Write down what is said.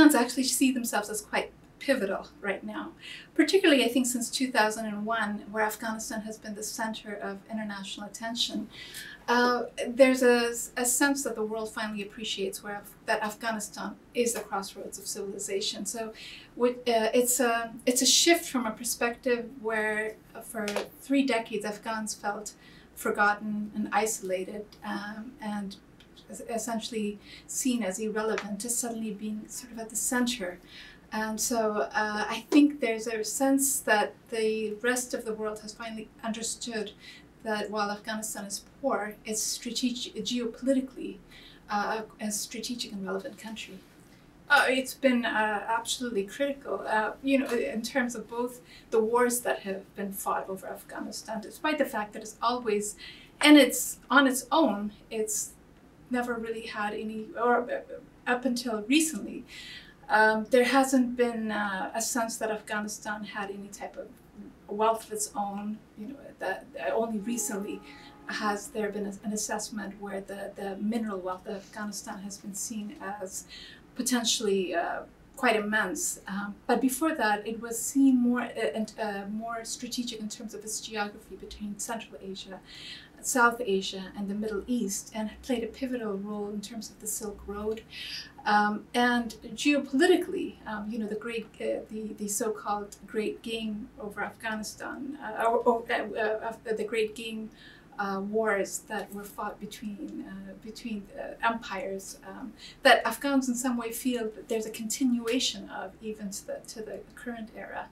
Afghans actually see themselves as quite pivotal right now, particularly I think since 2001, where Afghanistan has been the center of international attention. There's a sense that the world finally appreciates that Afghanistan is the crossroads of civilization. So it's a shift from a perspective where for 3 decades Afghans felt forgotten and isolated and essentially seen as irrelevant, to suddenly being sort of at the center. And so I think there's a sense that the rest of the world has finally understood that while Afghanistan is poor, it's geopolitically a strategic and relevant country. It's been absolutely critical, in terms of both the wars that have been fought over Afghanistan, despite the fact that it's always, and it's on its own, it's never really had any, or up until recently, there hasn't been a sense that Afghanistan had any type of wealth of its own. That only recently has there been an assessment where the mineral wealth of Afghanistan has been seen as potentially quite immense. But before that, it was seen more strategic in terms of its geography between Central Asia, South Asia, and the Middle East, and played a pivotal role in terms of the Silk Road. And geopolitically, the so-called Great Game over Afghanistan, the Great Game wars that were fought between empires, that Afghans in some way feel that there's a continuation of even to the current era.